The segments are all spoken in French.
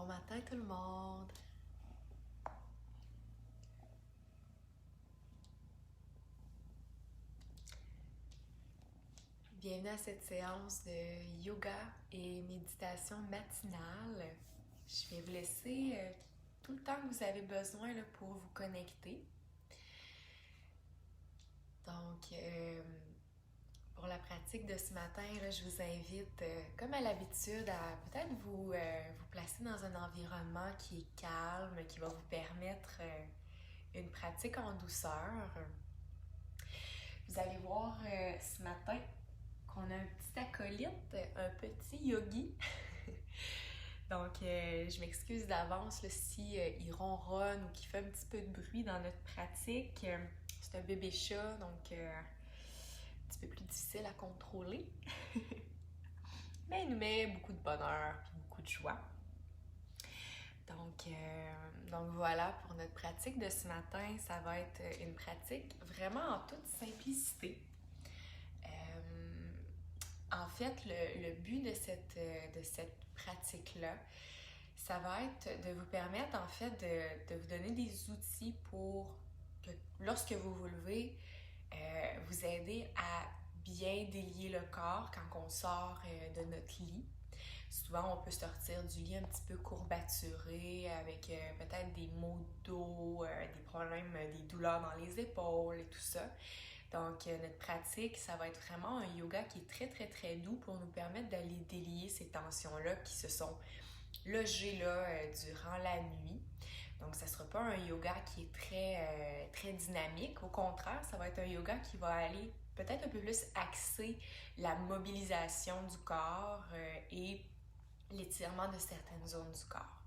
Bon matin tout le monde! Bienvenue à cette séance de yoga et méditation matinale. Je vais vous laisser tout le temps que vous avez besoin là, pour vous connecter. Donc, pour la pratique de ce matin, là, je vous invite, comme à l'habitude, à peut-être vous placer dans un environnement qui est calme, qui va vous permettre une pratique en douceur. Vous allez voir ce matin qu'on a un petit acolyte, un petit yogi. Donc, je m'excuse d'avance là, si il ronronne ou qu'il fait un petit peu de bruit dans notre pratique. C'est un bébé chat, donc un petit peu plus difficile à contrôler. Mais il nous met beaucoup de bonheur et beaucoup de joie. Donc voilà, pour notre pratique de ce matin, ça va être une pratique vraiment en toute simplicité. En fait, le but de cette pratique-là, ça va être de vous permettre en fait de vous donner des outils pour que lorsque vous vous levez, vous aider à bien délier le corps quand on sort de notre lit. Souvent, on peut sortir du lit un petit peu courbaturé avec peut-être des maux de dos, des problèmes, des douleurs dans les épaules et tout ça. Donc, notre pratique, ça va être vraiment un yoga qui est très, très, très doux pour nous permettre d'aller délier ces tensions-là qui se sont logées là, durant la nuit. Donc, ça ne sera pas un yoga qui est très, très dynamique. Au contraire, ça va être un yoga qui va aller peut-être un peu plus axer la mobilisation du corps et l'étirement de certaines zones du corps.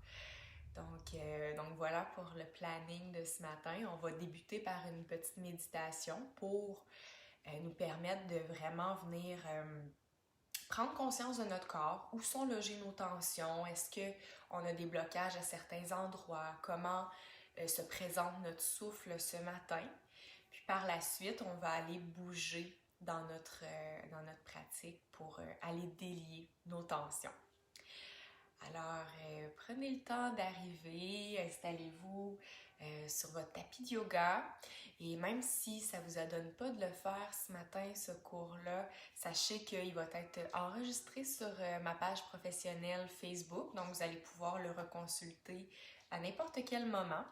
Donc voilà pour le planning de ce matin. On va débuter par une petite méditation pour nous permettre de vraiment venir prendre conscience de notre corps. Où sont logées nos tensions? Est-ce qu'on a des blocages à certains endroits? Comment se présente notre souffle ce matin? Puis par la suite, on va aller bouger dans notre pratique pour aller délier nos tensions. Alors, prenez le temps d'arriver, installez-vous sur votre tapis de yoga et même si ça ne vous adonne pas de le faire ce matin, ce cours-là, sachez qu'il va être enregistré sur ma page professionnelle Facebook, donc vous allez pouvoir le reconsulter à n'importe quel moment.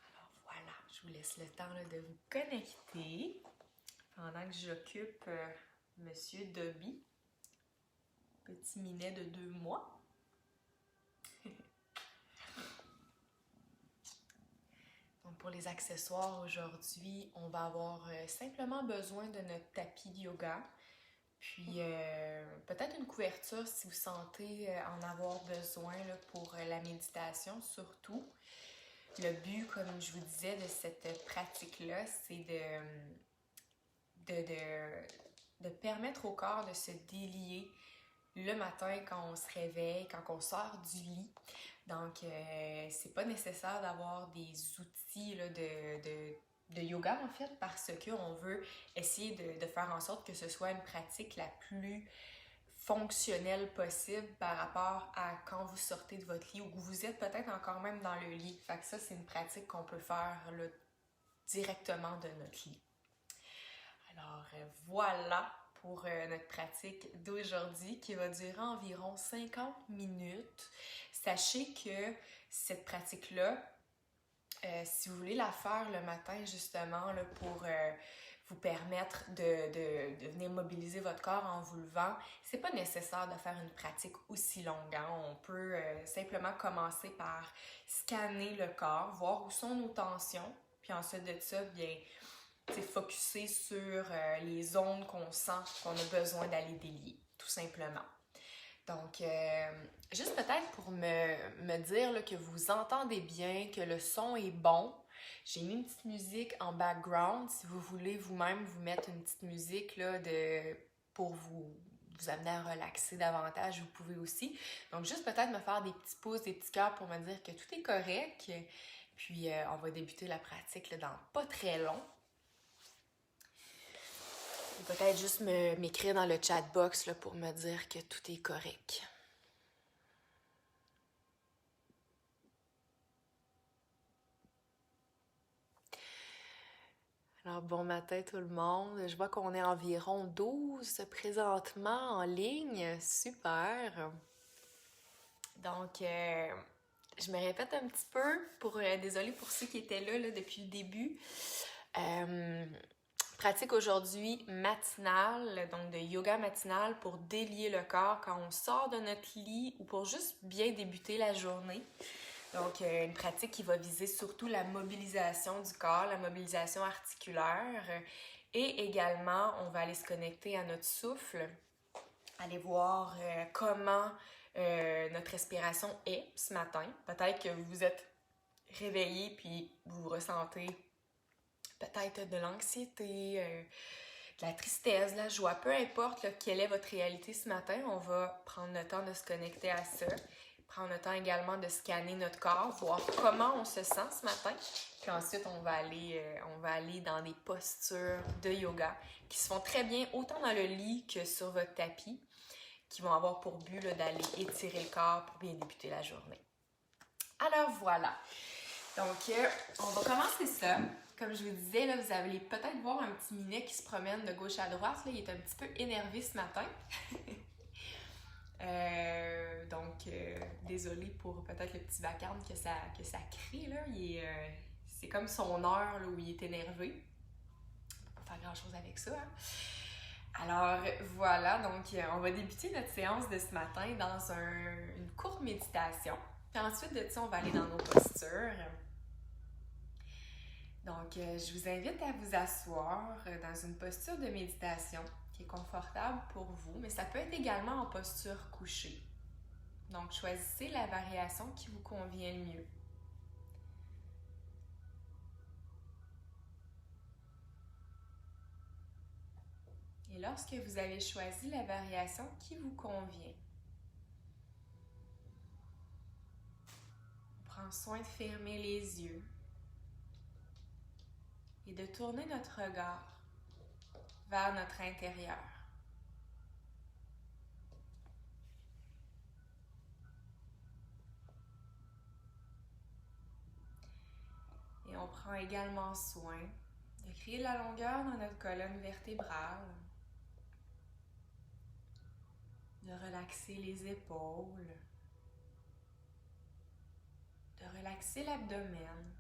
Alors voilà, je vous laisse le temps là, de vous connecter pendant que j'occupe Monsieur Dobby. Petit minet de 2 mois. Donc pour les accessoires aujourd'hui, on va avoir simplement besoin de notre tapis de yoga. Puis peut-être une couverture si vous sentez en avoir besoin là, pour la méditation surtout. Le but, comme je vous disais, de cette pratique-là, c'est de permettre au corps de se délier le matin quand on se réveille, quand on sort du lit. Donc, c'est pas nécessaire d'avoir des outils là, de yoga en fait parce qu'on veut essayer de faire en sorte que ce soit une pratique la plus fonctionnelle possible par rapport à quand vous sortez de votre lit ou que vous êtes peut-être encore même dans le lit. Fait que ça, c'est une pratique qu'on peut faire là, directement de notre lit. Alors, voilà pour notre pratique d'aujourd'hui qui va durer environ 50 minutes. Sachez que cette pratique-là, si vous voulez la faire le matin justement là, pour vous permettre de venir mobiliser votre corps en vous levant, c'est pas nécessaire de faire une pratique aussi longue. Hein? On peut simplement commencer par scanner le corps, voir où sont nos tensions, puis ensuite de ça, bien focusser sur les zones qu'on sent qu'on a besoin d'aller délier, tout simplement. Donc, juste peut-être pour me dire là, que vous entendez bien, que le son est bon, j'ai mis une petite musique en background. Si vous voulez vous-même vous mettre une petite musique là, pour vous amener à relaxer davantage, vous pouvez aussi. Donc, juste peut-être me faire des petits pouces, des petits cœurs pour me dire que tout est correct. Puis, on va débuter la pratique là, dans pas très long. Peut-être juste m'écrire dans le chat box là, pour me dire que tout est correct. Alors, bon matin tout le monde. Je vois qu'on est environ 12 présentement en ligne. Super. Donc, je me répète un petit peu désolée pour ceux qui étaient là depuis le début. Pratique aujourd'hui matinale, donc de yoga matinal pour délier le corps quand on sort de notre lit ou pour juste bien débuter la journée. Donc, une pratique qui va viser surtout la mobilisation du corps, la mobilisation articulaire. Et également, on va aller se connecter à notre souffle, aller voir comment notre respiration est ce matin. Peut-être que vous vous êtes réveillé puis vous ressentez peut-être de l'anxiété, de la tristesse, de la joie, peu importe quelle est votre réalité ce matin, on va prendre le temps de se connecter à ça. Prendre le temps également de scanner notre corps, voir comment on se sent ce matin. Puis ensuite, on va aller dans des postures de yoga qui se font très bien autant dans le lit que sur votre tapis, qui vont avoir pour but d'aller étirer le corps pour bien débuter la journée. Alors voilà. Donc, on va commencer ça. Comme je vous disais, là, vous allez peut-être voir un petit minet qui se promène de gauche à droite. Là, il est un petit peu énervé ce matin. Donc, désolée pour peut-être le petit vacarme que ça crie. Là. C'est comme son heure là, où il est énervé. On peut pas faire grand-chose avec ça. Hein? Alors, voilà. Donc, on va débuter notre séance de ce matin dans une courte méditation. Puis ensuite de ça, on va aller dans nos postures. Donc, je vous invite à vous asseoir dans une posture de méditation qui est confortable pour vous, mais ça peut être également en posture couchée. Donc, choisissez la variation qui vous convient le mieux. Et lorsque vous avez choisi la variation qui vous convient, on prend soin de fermer les yeux et de tourner notre regard vers notre intérieur. Et on prend également soin de créer de la longueur dans notre colonne vertébrale, de relaxer les épaules, de relaxer l'abdomen.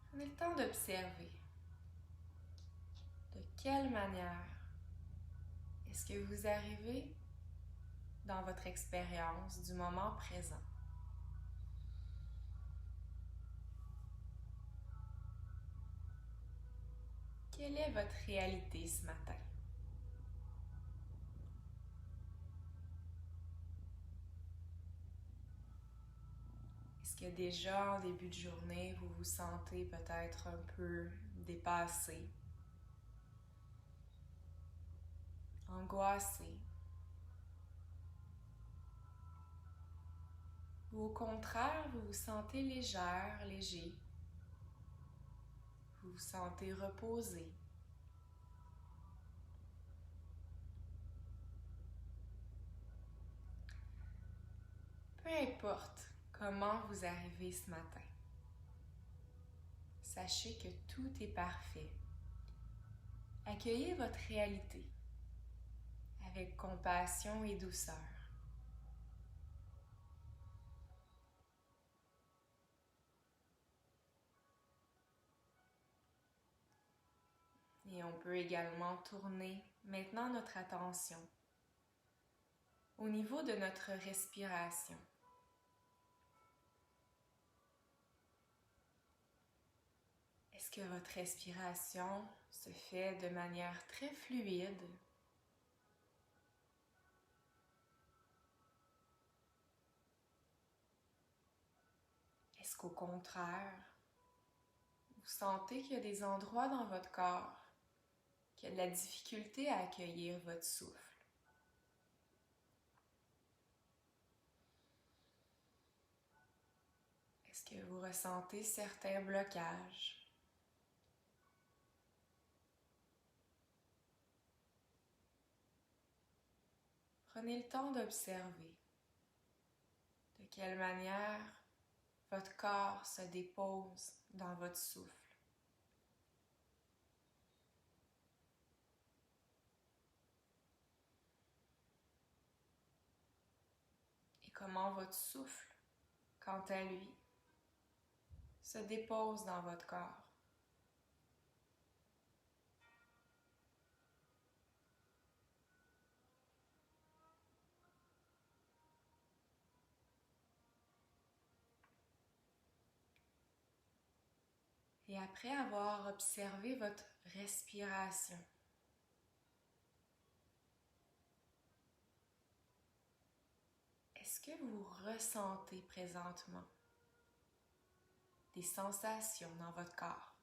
Prenez le temps d'observer de quelle manière est-ce que vous arrivez dans votre expérience du moment présent. Quelle est votre réalité ce matin? Est-ce que déjà en début de journée, vous vous sentez peut-être un peu dépassé, angoissé? Ou au contraire, vous vous sentez légère, léger? Vous vous sentez reposé? Peu importe comment vous arrivez ce matin, sachez que tout est parfait. Accueillez votre réalité avec compassion et douceur. Et on peut également tourner maintenant notre attention au niveau de notre respiration. Est-ce que votre respiration se fait de manière très fluide? Est-ce qu'au contraire, vous sentez qu'il y a des endroits dans votre corps qui ont de la difficulté à accueillir votre souffle? Est-ce que vous ressentez certains blocages? prenez le temps d'observer de quelle manière votre corps se dépose dans votre souffle. Et comment votre souffle, quant à lui, se dépose dans votre corps. Et après avoir observé votre respiration, est-ce que vous ressentez présentement des sensations dans votre corps?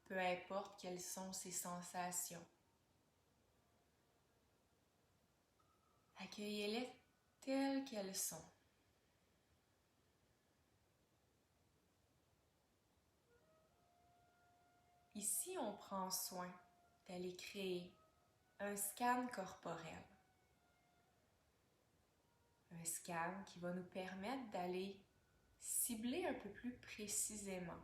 Peu importe quelles sont ces sensations, accueillez-les telles qu'elles sont. Ici, on prend soin d'aller créer un scan corporel. Un scan qui va nous permettre d'aller cibler un peu plus précisément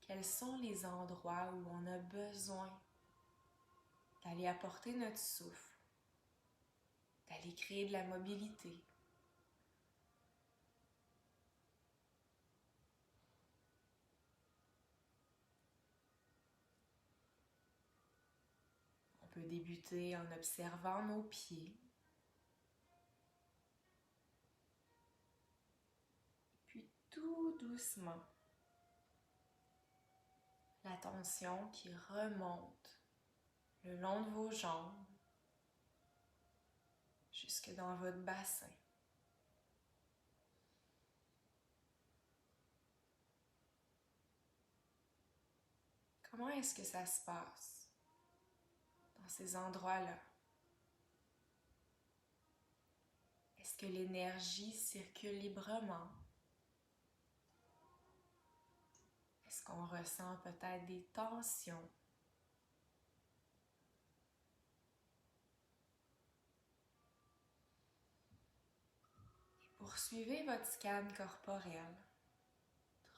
quels sont les endroits où on a besoin d'aller apporter notre souffle, d'aller créer de la mobilité. On peut débuter en observant nos pieds. Puis tout doucement, l'attention qui remonte le long de vos jambes jusque dans votre bassin. Comment est-ce que ça se passe dans ces endroits-là? Est-ce que l'énergie circule librement? Est-ce qu'on ressent peut-être des tensions? Et poursuivez votre scan corporel,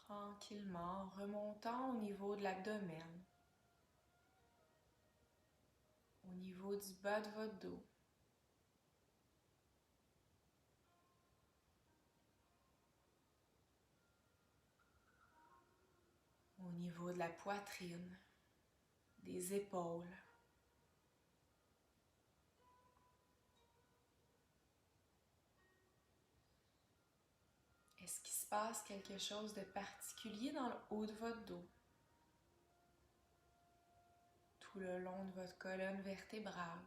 tranquillement remontant au niveau de l'abdomen, au niveau du bas de votre dos. Au niveau de la poitrine, des épaules. Est-ce qu'il se passe quelque chose de particulier dans le haut de votre dos? Tout le long de votre colonne vertébrale.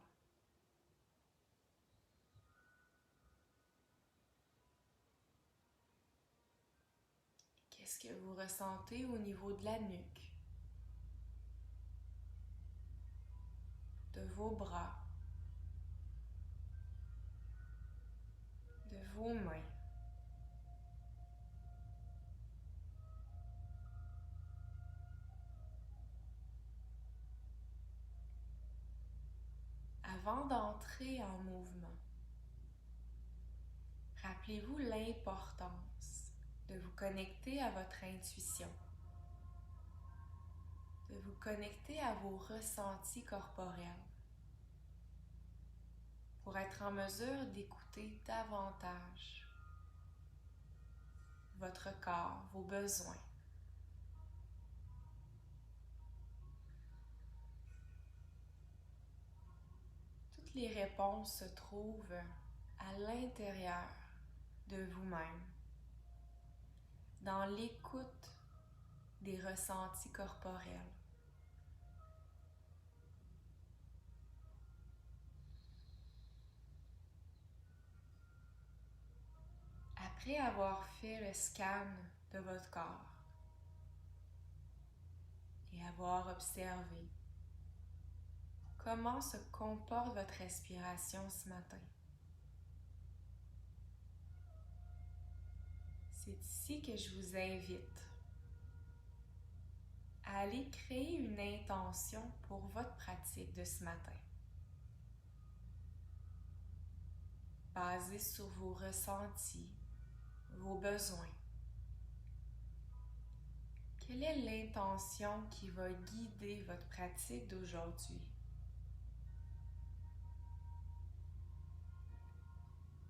Qu'est-ce que vous ressentez au niveau de la nuque, de vos bras, de vos mains? Avant d'entrer en mouvement, rappelez-vous l'importance de vous connecter à votre intuition, de vous connecter à vos ressentis corporels pour être en mesure d'écouter davantage votre corps, vos besoins. Toutes les réponses se trouvent à l'intérieur de vous-même, dans l'écoute des ressentis corporels. Après avoir fait le scan de votre corps et avoir observé comment se comporte votre respiration ce matin, c'est ici que je vous invite à aller créer une intention pour votre pratique de ce matin. Basée sur vos ressentis, vos besoins. Quelle est l'intention qui va guider votre pratique d'aujourd'hui?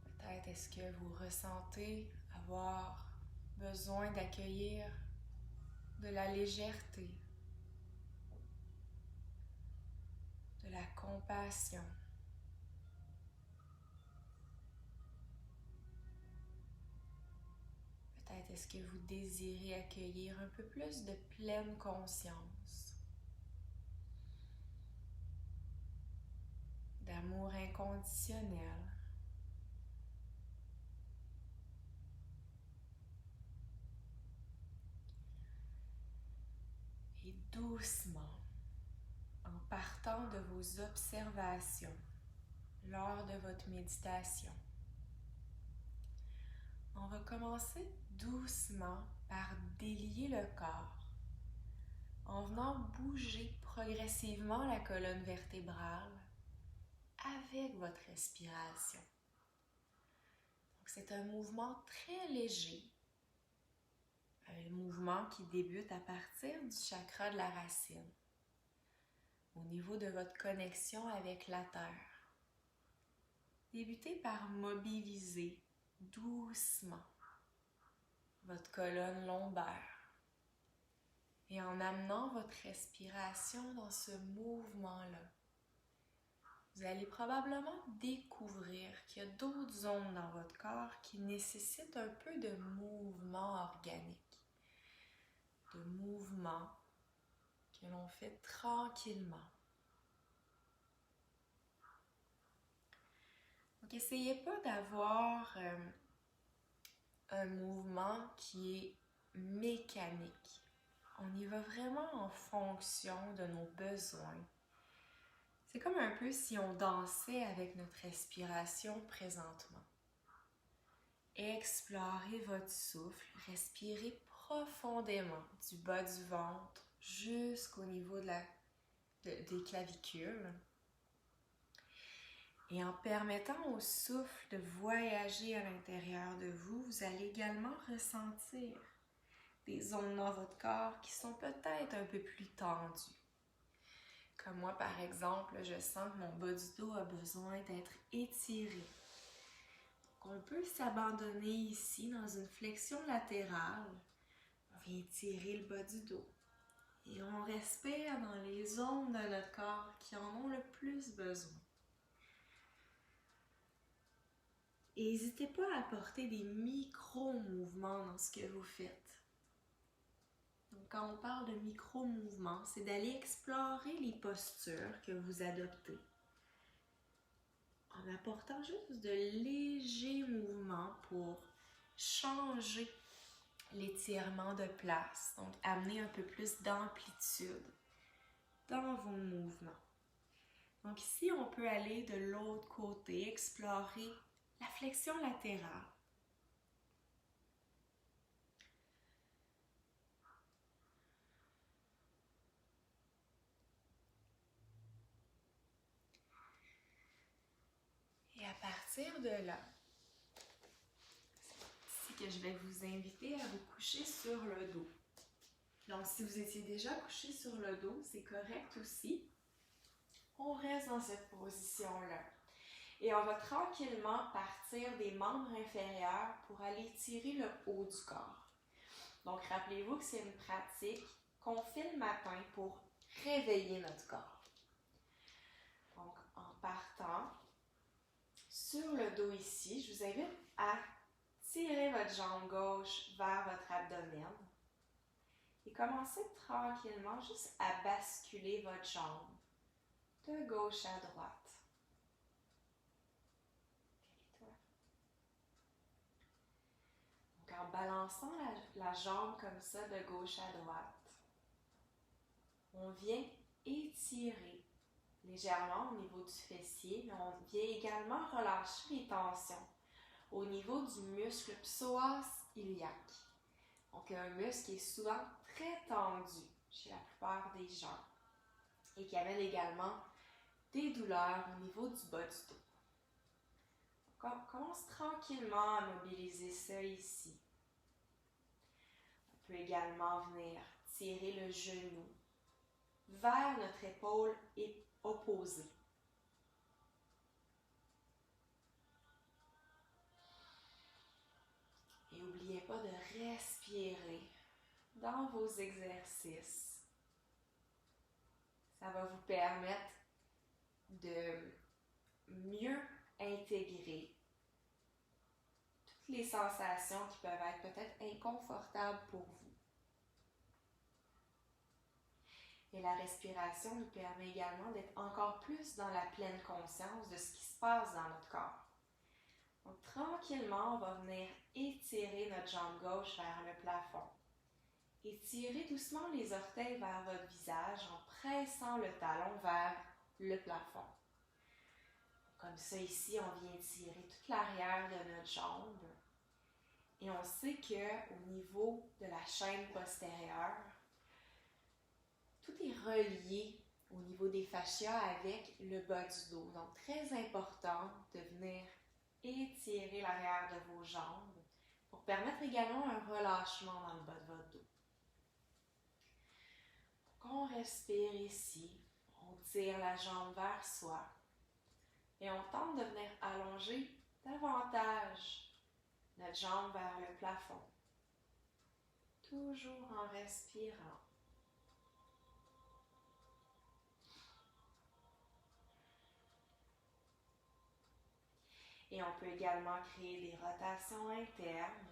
Peut-être est-ce que vous ressentez avoir besoin d'accueillir de la légèreté, de la compassion. Peut-être est-ce que vous désirez accueillir un peu plus de pleine conscience, d'amour inconditionnel. Et doucement, en partant de vos observations lors de votre méditation, on va commencer doucement par délier le corps en venant bouger progressivement la colonne vertébrale avec votre respiration. Donc, c'est un mouvement très léger, un mouvement qui débute à partir du chakra de la racine, au niveau de votre connexion avec la terre. Débutez par mobiliser doucement votre colonne lombaire et en amenant votre respiration dans ce mouvement-là, vous allez probablement découvrir qu'il y a d'autres zones dans votre corps qui nécessitent un peu de mouvement organique, de mouvement que l'on fait tranquillement. Donc, essayez pas d'avoir un mouvement qui est mécanique. On y va vraiment en fonction de nos besoins. C'est comme un peu si on dansait avec notre respiration présentement. Explorez votre souffle, respirez profondément du bas du ventre jusqu'au niveau des clavicules. Et en permettant au souffle de voyager à l'intérieur de vous, vous allez également ressentir des zones dans votre corps qui sont peut-être un peu plus tendues. Comme moi, par exemple, je sens que mon bas du dos a besoin d'être étiré. Donc, on peut s'abandonner ici dans une flexion latérale. On vient étirer le bas du dos. Et on respire dans les zones de notre corps qui en ont le plus besoin. Et n'hésitez pas à apporter des micro-mouvements dans ce que vous faites. Donc, quand on parle de micro-mouvements, c'est d'aller explorer les postures que vous adoptez en apportant juste de légers mouvements pour changer l'étirement de place. Donc, amener un peu plus d'amplitude dans vos mouvements. Donc, ici, on peut aller de l'autre côté, explorer la flexion latérale. Et à partir de là, c'est ici que je vais vous inviter à vous coucher sur le dos. Donc, si vous étiez déjà couché sur le dos, c'est correct aussi. On reste dans cette position-là. Et on va tranquillement partir des membres inférieurs pour aller tirer le haut du corps. Donc, rappelez-vous que c'est une pratique qu'on fait le matin pour réveiller notre corps. Donc, en partant sur le dos ici, je vous invite à tirer votre jambe gauche vers votre abdomen et commencez tranquillement juste à basculer votre jambe de gauche à droite. Donc, en balançant la jambe comme ça de gauche à droite, on vient étirer légèrement au niveau du fessier, mais on vient également relâcher les tensions au niveau du muscle psoas iliaque. Donc, un muscle qui est souvent très tendu chez la plupart des gens et qui amène également des douleurs au niveau du bas du dos. Commence tranquillement à mobiliser ça ici. On peut également venir tirer le genou vers notre épaule opposée. Et n'oubliez pas de respirer dans vos exercices. Ça va vous permettre de mieux intégrer toutes les sensations qui peuvent être peut-être inconfortables pour vous. Et la respiration nous permet également d'être encore plus dans la pleine conscience de ce qui se passe dans notre corps. Donc tranquillement, on va venir étirer notre jambe gauche vers le plafond. Étirez doucement les orteils vers votre visage en pressant le talon vers le plafond. Comme ça, ici, on vient tirer toute l'arrière de notre jambe. Et on sait qu'au niveau de la chaîne postérieure, tout est relié au niveau des fascias avec le bas du dos. Donc, très important de venir étirer l'arrière de vos jambes pour permettre également un relâchement dans le bas de votre dos. Donc, on respire ici, on tire la jambe vers soi et on tente de venir allonger davantage notre jambe vers le plafond, toujours en respirant. Et on peut également créer des rotations internes,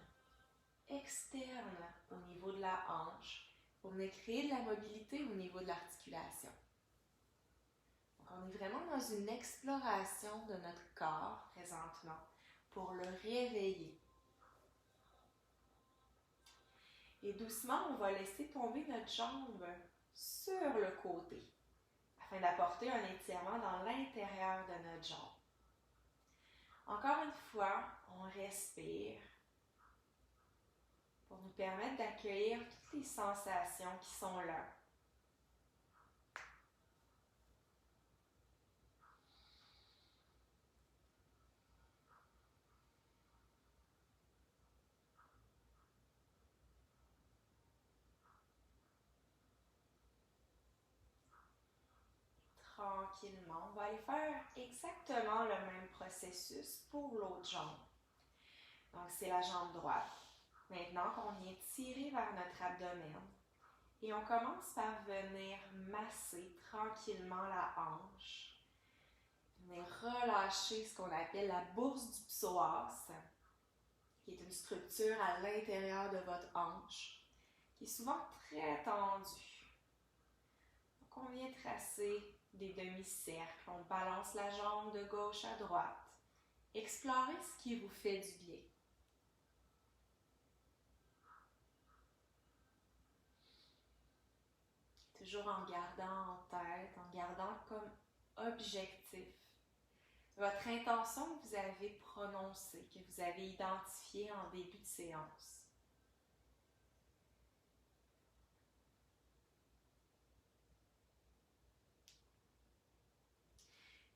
externes au niveau de la hanche, pour venir créer de la mobilité au niveau de l'articulation. Donc on est vraiment dans une exploration de notre corps présentement pour le réveiller. Et doucement, on va laisser tomber notre jambe sur le côté afin d'apporter un étirement dans l'intérieur de notre jambe. Encore une fois, on respire pour nous permettre d'accueillir toutes les sensations qui sont là. Tranquillement, on va aller faire exactement le même processus pour l'autre jambe. Donc, c'est la jambe droite. Maintenant qu'on vient tirer vers notre abdomen et on commence par venir masser tranquillement la hanche. Venir relâcher ce qu'on appelle la bourse du psoas, qui est une structure à l'intérieur de votre hanche, qui est souvent très tendue. Donc, on vient tracer des demi-cercles. On balance la jambe de gauche à droite. Explorez ce qui vous fait du bien. Toujours en gardant en tête, en gardant comme objectif votre intention que vous avez prononcée, que vous avez identifiée en début de séance.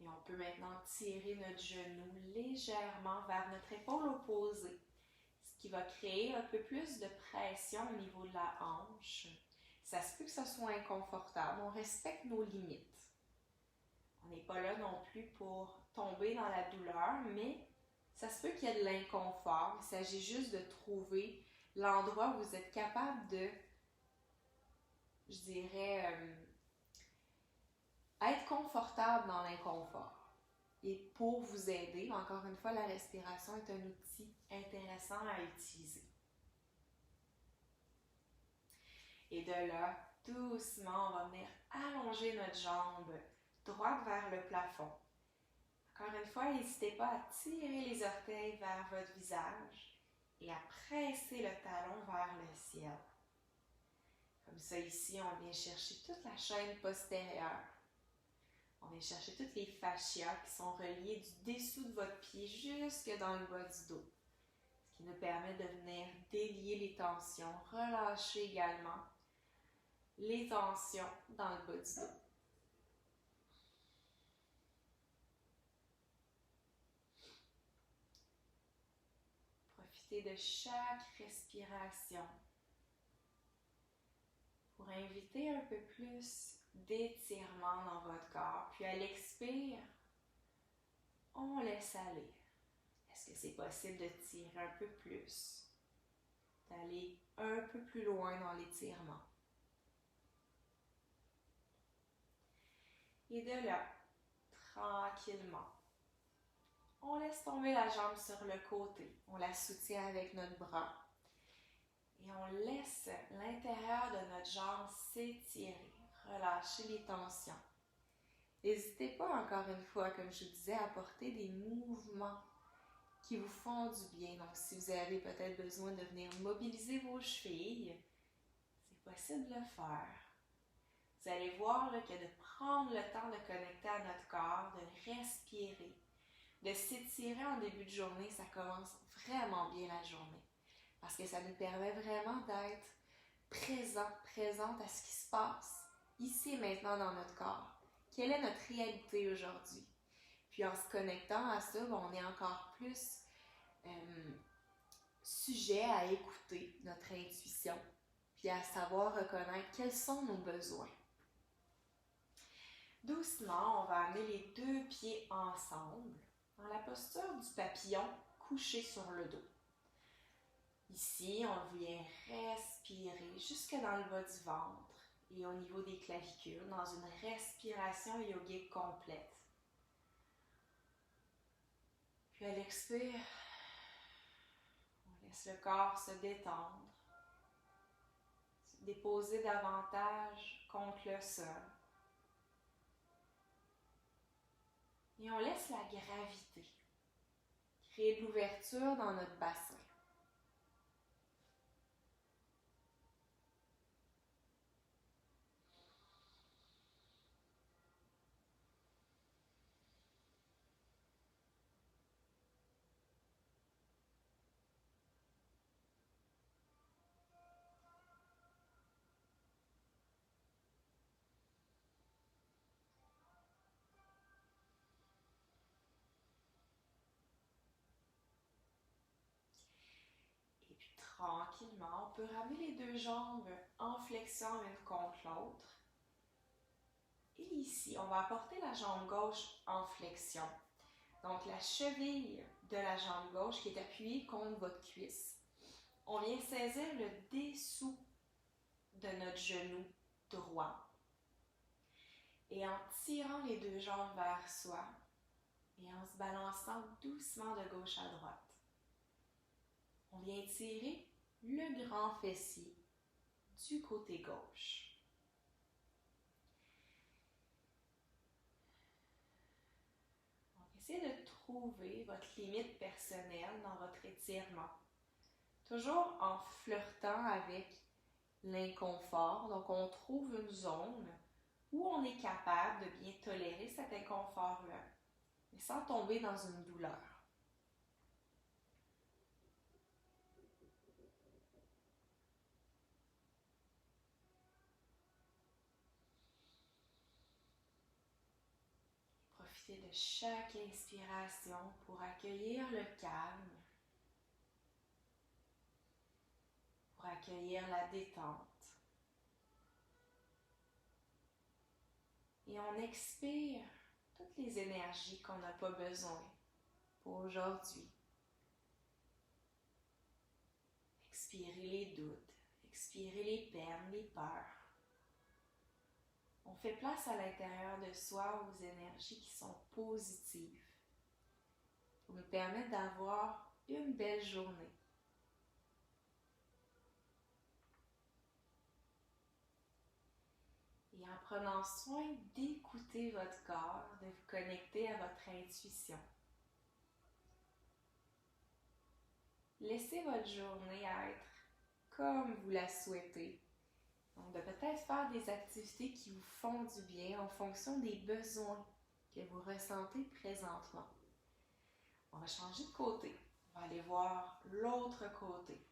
Et on peut maintenant tirer notre genou légèrement vers notre épaule opposée, ce qui va créer un peu plus de pression au niveau de la hanche. Ça se peut que ce soit inconfortable, on respecte nos limites. On n'est pas là non plus pour tomber dans la douleur, mais ça se peut qu'il y ait de l'inconfort. Il s'agit juste de trouver l'endroit où vous êtes capable de, je dirais, être confortable dans l'inconfort. Et pour vous aider, encore une fois, la respiration est un outil intéressant à utiliser. Et de là, doucement, on va venir allonger notre jambe droite vers le plafond. Encore une fois, n'hésitez pas à tirer les orteils vers votre visage et à presser le talon vers le ciel. Comme ça, ici, on vient chercher toute la chaîne postérieure. On vient chercher toutes les fascias qui sont reliées du dessous de votre pied jusque dans le bas du dos. Ce qui nous permet de venir délier les tensions, relâcher également les tensions dans le bas du dos. Profitez de chaque respiration pour inviter un peu plus d'étirement dans votre corps. Puis à l'expire, on laisse aller. Est-ce que c'est possible de tirer un peu plus? D'aller un peu plus loin dans l'étirement. Et de là, tranquillement, on laisse tomber la jambe sur le côté. On la soutient avec notre bras. Et on laisse l'intérieur de notre jambe s'étirer. Relâchez les tensions. N'hésitez pas, encore une fois, comme je vous disais, à apporter des mouvements qui vous font du bien. Donc, si vous avez peut-être besoin de venir mobiliser vos chevilles, c'est possible de le faire. Vous allez voir là, que de prendre le temps de connecter à notre corps, de respirer, de s'étirer en début de journée, ça commence vraiment bien la journée. Parce que ça nous permet vraiment d'être présente à ce qui se passe ici et maintenant dans notre corps. Quelle est notre réalité aujourd'hui? Puis en se connectant à ça, on est encore plus sujet à écouter notre intuition, puis à savoir reconnaître quels sont nos besoins. Doucement, on va amener les deux pieds ensemble dans la posture du papillon couché sur le dos. Ici, on vient respirer jusque dans le bas du ventre et au niveau des clavicules, dans une respiration yogique complète. Puis à l'expire, on laisse le corps se détendre, se déposer davantage contre le sol. Et on laisse la gravité créer de l'ouverture dans notre bassin. Tranquillement, on peut ramener les deux jambes en flexion l'une contre l'autre. Et ici, on va apporter la jambe gauche en flexion. Donc la cheville de la jambe gauche qui est appuyée contre votre cuisse. On vient saisir le dessous de notre genou droit. Et en tirant les deux jambes vers soi et en se balançant doucement de gauche à droite. On vient tirer le grand fessier du côté gauche. Donc, essayez de trouver votre limite personnelle dans votre étirement. Toujours en flirtant avec l'inconfort. Donc, on trouve une zone où on est capable de bien tolérer cet inconfort-là, mais sans tomber dans une douleur. Profitez de chaque inspiration pour accueillir le calme, pour accueillir la détente. Et on expire toutes les énergies qu'on n'a pas besoin pour aujourd'hui. Expirez les doutes, expirez les peines, les peurs. On fait place à l'intérieur de soi aux énergies qui sont positives pour nous permettre d'avoir une belle journée. Et en prenant soin d'écouter votre corps, de vous connecter à votre intuition. Laissez votre journée être comme vous la souhaitez. Donc, de peut-être faire des activités qui vous font du bien en fonction des besoins que vous ressentez présentement. On va changer de côté. On va aller voir l'autre côté.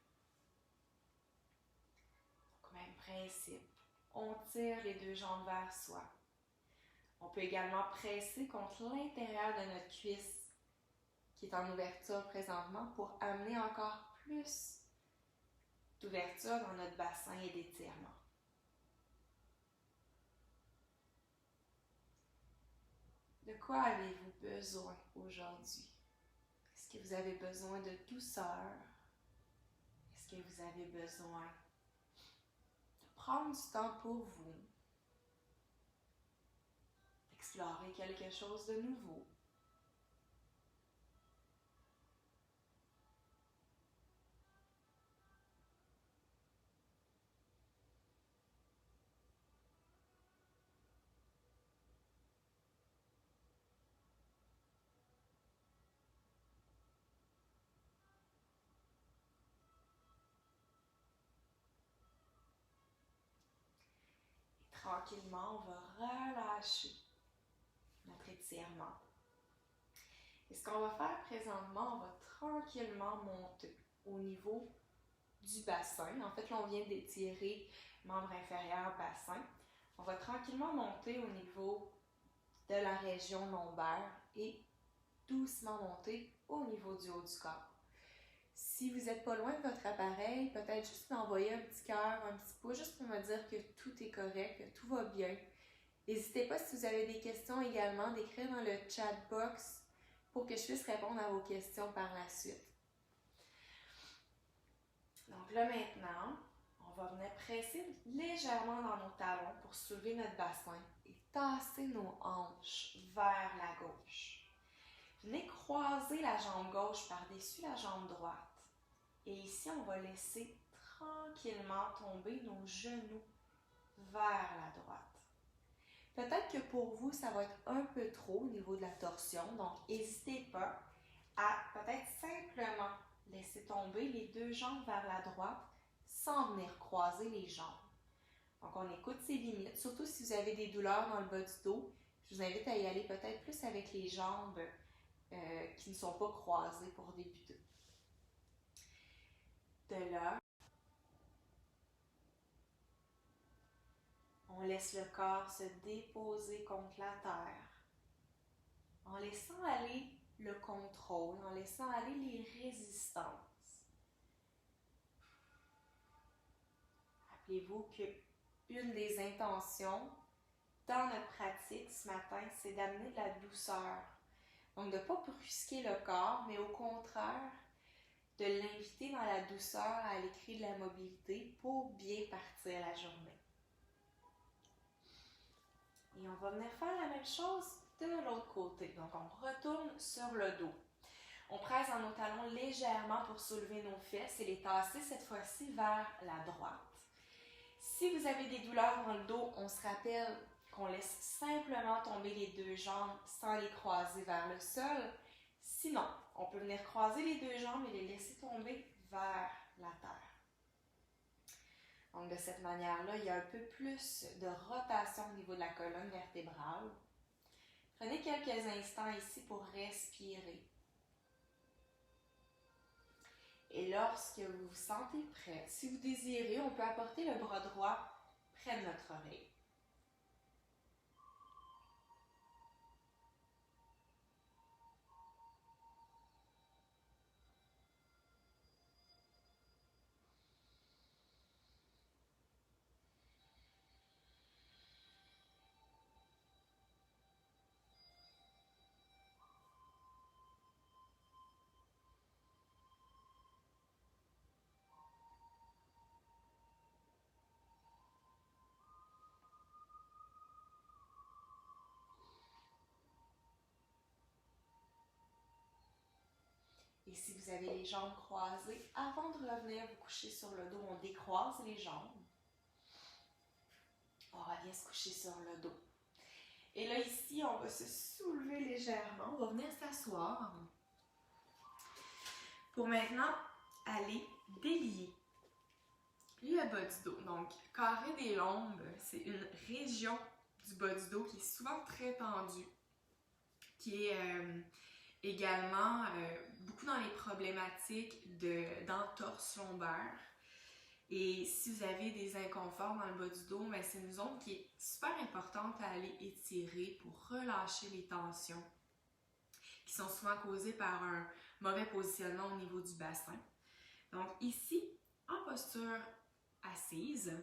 Donc, même principe. on tire les deux jambes vers soi. On peut également presser contre l'intérieur de notre cuisse qui est en ouverture présentement pour amener encore plus d'ouverture dans notre bassin et d'étirement. De quoi avez-vous besoin aujourd'hui? Est-ce que vous avez besoin de douceur? Est-ce que vous avez besoin de prendre du temps pour vous? D'explorer quelque chose de nouveau? Tranquillement, on va relâcher notre étirement. Et ce qu'on va faire présentement, on va tranquillement monter au niveau du bassin. En fait, là, on vient d'étirer membre inférieur, bassin. On va tranquillement monter au niveau de la région lombaire et doucement monter au niveau du haut du corps. Si vous n'êtes pas loin de votre appareil, peut-être juste m'envoyer un petit cœur, un petit pouce, juste pour me dire que tout est correct, que tout va bien. N'hésitez pas, si vous avez des questions également, d'écrire dans le chat box pour que je puisse répondre à vos questions par la suite. Donc là maintenant, on va venir presser légèrement dans nos talons pour soulever notre bassin et tasser nos hanches vers la gauche. Venez croiser la jambe gauche par-dessus la jambe droite. Et ici, on va laisser tranquillement tomber nos genoux vers la droite. Peut-être que pour vous, ça va être un peu trop au niveau de la torsion, donc n'hésitez pas à peut-être simplement laisser tomber les deux jambes vers la droite sans venir croiser les jambes. Donc on écoute ses limites, surtout si vous avez des douleurs dans le bas du dos. Je vous invite à y aller peut-être plus avec les jambes qui ne sont pas croisées pour débuter. De là, on laisse le corps se déposer contre la terre, en laissant aller le contrôle, en laissant aller les résistances. Rappelez-vous qu'une des intentions dans notre pratique ce matin, c'est d'amener de la douceur. Donc, de ne pas brusquer le corps, mais au contraire, de l'inviter dans la douceur à aller créer de la mobilité pour bien partir la journée. Et on va venir faire la même chose de l'autre côté. Donc, on retourne sur le dos. On presse dans nos talons légèrement pour soulever nos fesses et les tasser cette fois-ci vers la droite. Si vous avez des douleurs dans le dos, on se rappelle qu'on laisse simplement tomber les deux jambes sans les croiser vers le sol. Sinon, on peut venir croiser les deux jambes et les laisser tomber vers la terre. Donc, de cette manière-là, il y a un peu plus de rotation au niveau de la colonne vertébrale. Prenez quelques instants ici pour respirer. Et lorsque vous vous sentez prêt, si vous désirez, on peut apporter le bras droit près de notre oreille. Et si vous avez les jambes croisées, avant de revenir vous coucher sur le dos, on décroise les jambes. On revient se coucher sur le dos. Et là, ici, on va se soulever légèrement. On va venir s'asseoir. Pour maintenant, aller délier le bas du dos. Donc, carré des lombes, c'est une région du bas du dos qui est souvent très tendue, qui est également beaucoup dans les problématiques d'entorse lombaire. Et si vous avez des inconforts dans le bas du dos, ben c'est une zone qui est super importante à aller étirer pour relâcher les tensions qui sont souvent causées par un mauvais positionnement au niveau du bassin. Donc ici, en posture assise,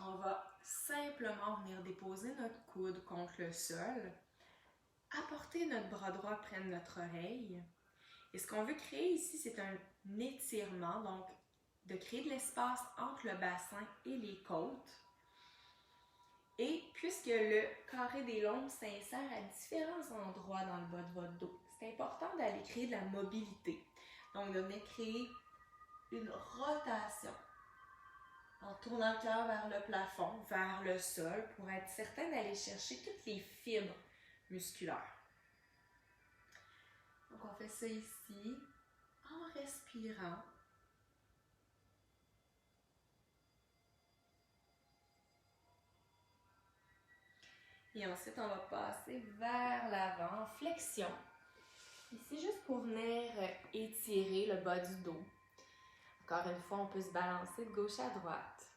on va simplement venir déposer notre coude contre le sol, apporter notre bras droit près de notre oreille. Et ce qu'on veut créer ici, c'est un étirement, donc de créer de l'espace entre le bassin et les côtes. Et puisque le carré des lombes s'insère à différents endroits dans le bas de votre dos, c'est important d'aller créer de la mobilité. Donc, de venir créer une rotation en tournant le cœur vers le plafond, vers le sol, pour être certain d'aller chercher toutes les fibres musculaires. Donc, on fait ça ici en respirant. Et ensuite, on va passer vers l'avant, en flexion. Ici, juste pour venir étirer le bas du dos. Encore une fois, on peut se balancer de gauche à droite.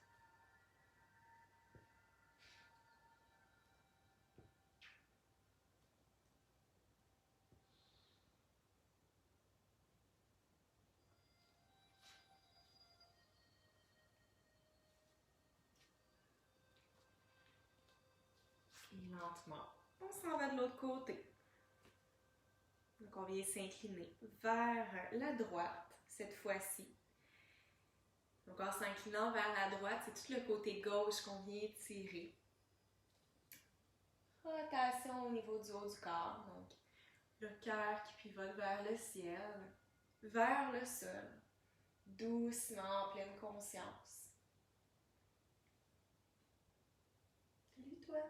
Et lentement, on s'en va de l'autre côté. Donc, on vient s'incliner vers la droite, cette fois-ci. Donc, en s'inclinant vers la droite, c'est tout le côté gauche qu'on vient étirer. Rotation au niveau du haut du corps. Donc, le cœur qui pivote vers le ciel, vers le sol, doucement, en pleine conscience. Salut toi!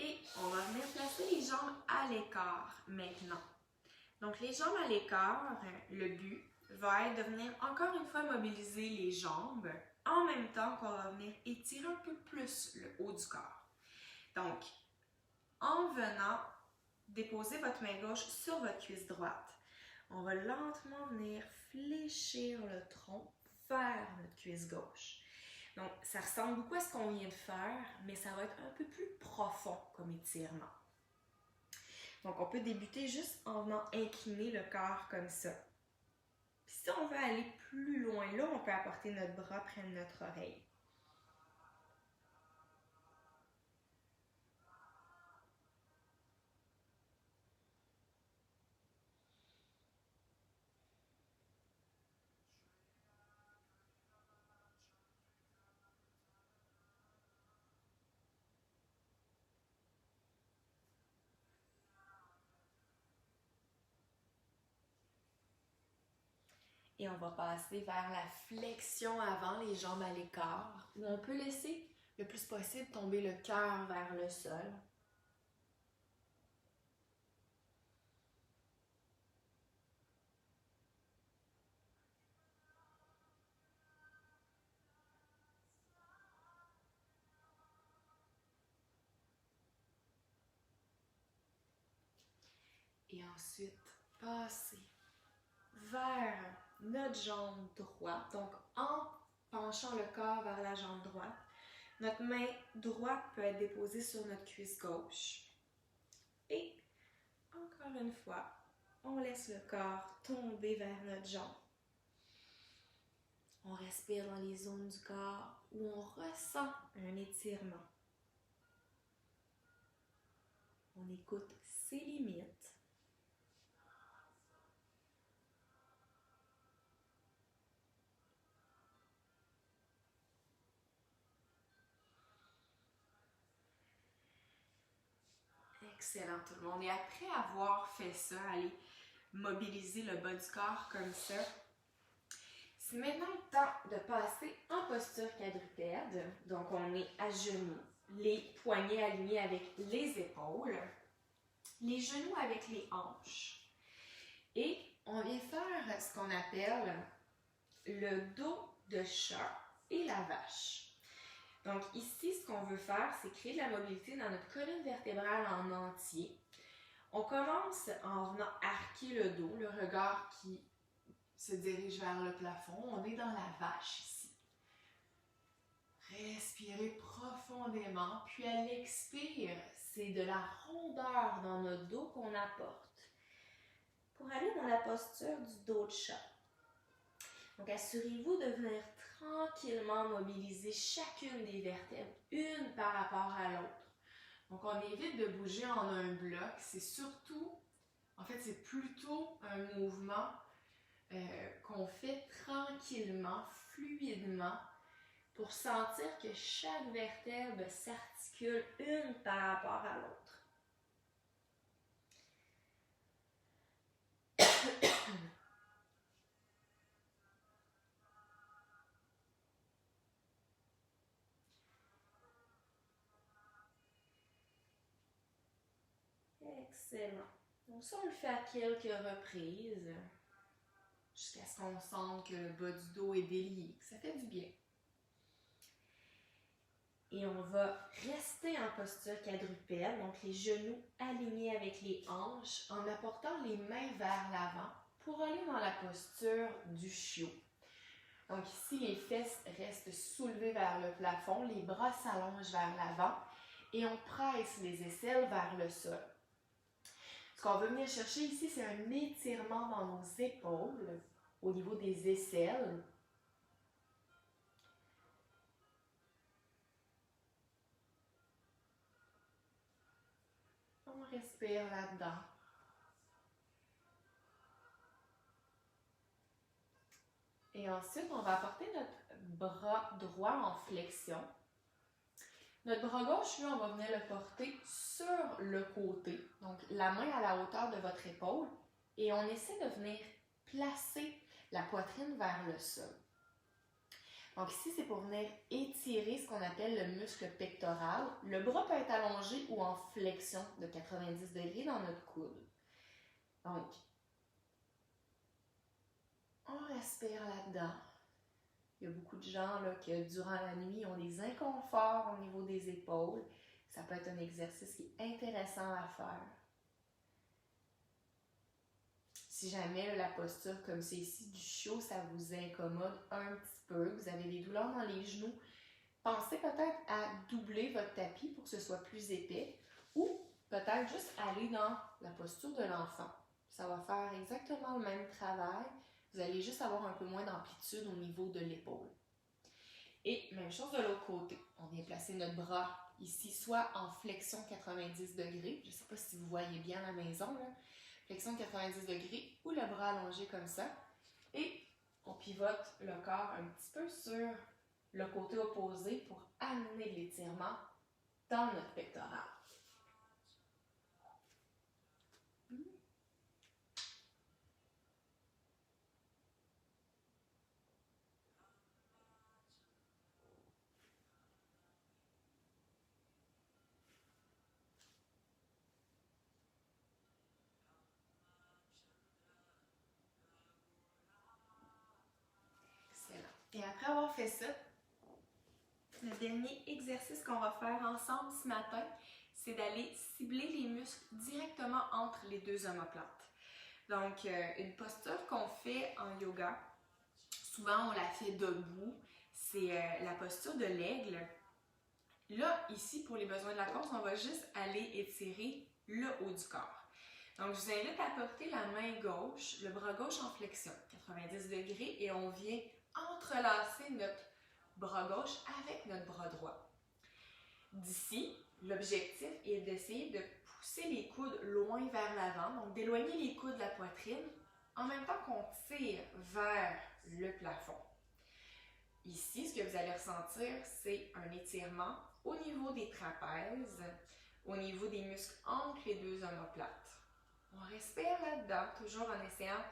Et on va venir placer les jambes à l'écart maintenant. Donc, les jambes à l'écart, le but va être de venir encore une fois mobiliser les jambes en même temps qu'on va venir étirer un peu plus le haut du corps. Donc, en venant déposer votre main gauche sur votre cuisse droite, on va lentement venir fléchir le tronc vers notre cuisse gauche. Donc, ça ressemble beaucoup à ce qu'on vient de faire, mais ça va être un peu plus profond comme étirement. Donc, on peut débuter juste en venant incliner le corps comme ça. Puis si on veut aller plus loin, là, on peut apporter notre bras près de notre oreille. Et on va passer vers la flexion avant, les jambes à l'écart, où on peut laisser le plus possible tomber le cœur vers le sol. Et ensuite, passer vers notre jambe droite, donc en penchant le corps vers la jambe droite. Notre main droite peut être déposée sur notre cuisse gauche. Et encore une fois, on laisse le corps tomber vers notre jambe. On respire dans les zones du corps où on ressent un étirement. On écoute ses limites. Excellent tout le monde. Et après avoir fait ça, aller mobiliser le bas du corps comme ça, c'est maintenant le temps de passer en posture quadrupède. Donc on est à genoux, les poignets alignés avec les épaules, les genoux avec les hanches. Et on vient faire ce qu'on appelle le dos de chat et la vache. Donc ici, ce qu'on veut faire, c'est créer de la mobilité dans notre colonne vertébrale en entier. On commence en venant arquer le dos, le regard qui se dirige vers le plafond. On est dans la vache ici. Respirez profondément, puis à l'expire, c'est de la rondeur dans notre dos qu'on apporte pour aller dans la posture du dos de chat. Donc assurez-vous de venir tranquillement mobiliser chacune des vertèbres, une par rapport à l'autre. Donc on évite de bouger en un bloc, c'est plutôt un mouvement qu'on fait tranquillement, fluidement, pour sentir que chaque vertèbre s'articule une par rapport à l'autre. Excellent. Donc ça, on le fait à quelques reprises, jusqu'à ce qu'on sente que le bas du dos est délié, que ça fait du bien. Et on va rester en posture quadrupède, donc les genoux alignés avec les hanches, en apportant les mains vers l'avant pour aller dans la posture du chiot. Donc ici, les fesses restent soulevées vers le plafond, les bras s'allongent vers l'avant et on presse les aisselles vers le sol. Ce qu'on veut venir chercher ici, c'est un étirement dans nos épaules, au niveau des aisselles. On respire là-dedans. Et ensuite, on va apporter notre bras droit en flexion. Notre bras gauche, lui, on va venir le porter sur le côté, donc la main à la hauteur de votre épaule, et on essaie de venir placer la poitrine vers le sol. Donc ici, c'est pour venir étirer ce qu'on appelle le muscle pectoral. Le bras peut être allongé ou en flexion de 90 degrés dans notre coude. Donc, on respire là-dedans. Il y a beaucoup de gens là, qui, durant la nuit, ont des inconforts au niveau des épaules. Ça peut être un exercice qui est intéressant à faire. Si jamais la posture comme c'est ici du chiot, ça vous incommode un petit peu, vous avez des douleurs dans les genoux, pensez peut-être à doubler votre tapis pour que ce soit plus épais ou peut-être juste aller dans la posture de l'enfant. Ça va faire exactement le même travail. Vous allez juste avoir un peu moins d'amplitude au niveau de l'épaule. Et même chose de l'autre côté. On vient placer notre bras ici, soit en flexion 90 degrés. Je ne sais pas si vous voyez bien à la maison, là. Flexion 90 degrés ou le bras allongé comme ça. Et on pivote le corps un petit peu sur le côté opposé pour amener l'étirement dans notre pectoral. Excellent. Et après avoir fait ça, le dernier exercice qu'on va faire ensemble ce matin, c'est d'aller cibler les muscles directement entre les deux omoplates. Donc, une posture qu'on fait en yoga, souvent on la fait debout, c'est la posture de l'aigle. Là, ici, pour les besoins de la cause, on va juste aller étirer le haut du corps. Donc, je vous invite à porter la main gauche, le bras gauche en flexion, 90 degrés, et on vient entrelacer notre bras gauche avec notre bras droit. D'ici, l'objectif est d'essayer de pousser les coudes loin vers l'avant, donc d'éloigner les coudes de la poitrine, en même temps qu'on tire vers le plafond. Ici, ce que vous allez ressentir, c'est un étirement au niveau des trapèzes, au niveau des muscles entre les deux omoplates. On respire là-dedans, toujours en essayant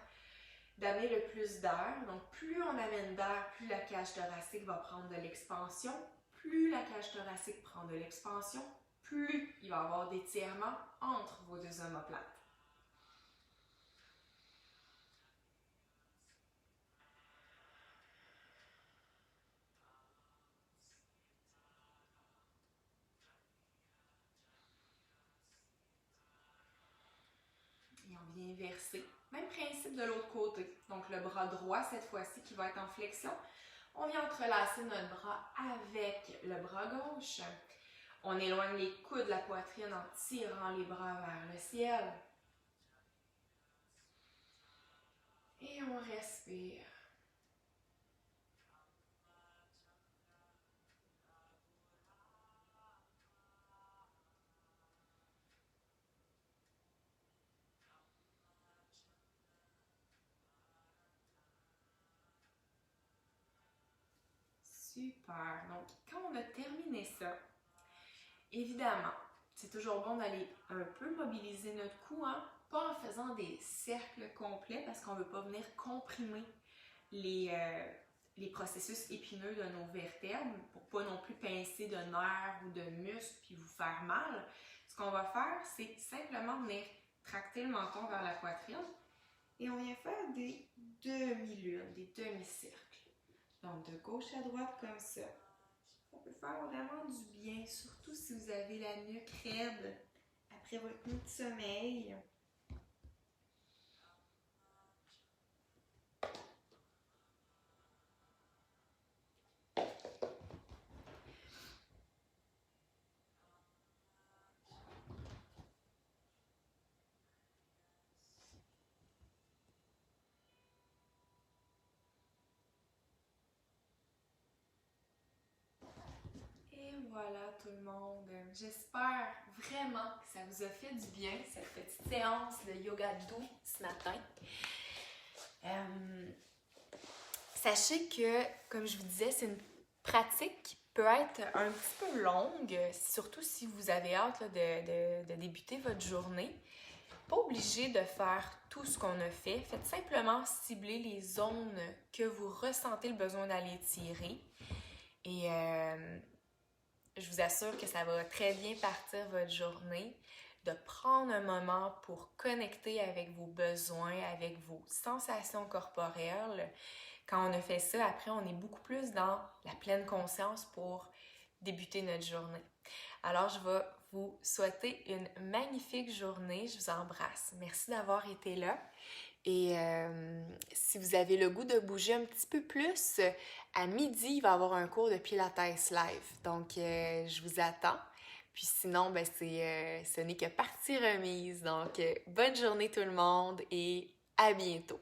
d'amener le plus d'air. Donc, plus on amène d'air, plus la cage thoracique va prendre de l'expansion. Plus la cage thoracique prend de l'expansion, plus il va y avoir d'étirement entre vos deux omoplates. Et on vient verser. Même principe de l'autre côté. Donc le bras droit cette fois-ci qui va être en flexion. On vient entrelacer notre bras avec le bras gauche. On éloigne les coudes de la poitrine en tirant les bras vers le ciel. Et on respire. Super. Donc, quand on a terminé ça, évidemment, c'est toujours bon d'aller un peu mobiliser notre cou, hein? Pas en faisant des cercles complets parce qu'on ne veut pas venir comprimer les processus épineux de nos vertèbres pour pas non plus pincer de nerfs ou de muscles puis vous faire mal. Ce qu'on va faire, c'est simplement venir tracter le menton vers la poitrine et on vient faire des demi-lunes, des demi-cercles. Donc de gauche à droite comme ça. Ça peut faire vraiment du bien, surtout si vous avez la nuque raide après votre nuit de sommeil. Et voilà tout le monde. J'espère vraiment que ça vous a fait du bien, cette petite séance de yoga doux ce matin. Sachez que, comme je vous disais, c'est une pratique qui peut être un petit peu longue, surtout si vous avez hâte là, de débuter votre journée. Pas obligé de faire tout ce qu'on a fait. Faites simplement cibler les zones que vous ressentez le besoin d'aller tirer. Et je vous assure que ça va très bien partir votre journée, de prendre un moment pour connecter avec vos besoins, avec vos sensations corporelles. Quand on a fait ça, après, on est beaucoup plus dans la pleine conscience pour débuter notre journée. Alors, je vais vous souhaiter une magnifique journée. Je vous embrasse. Merci d'avoir été là. Et si vous avez le goût de bouger un petit peu plus, à midi, il va y avoir un cours de Pilates live. Donc, je vous attends. Puis sinon, ben, ce n'est que partie remise. Donc, bonne journée tout le monde et à bientôt.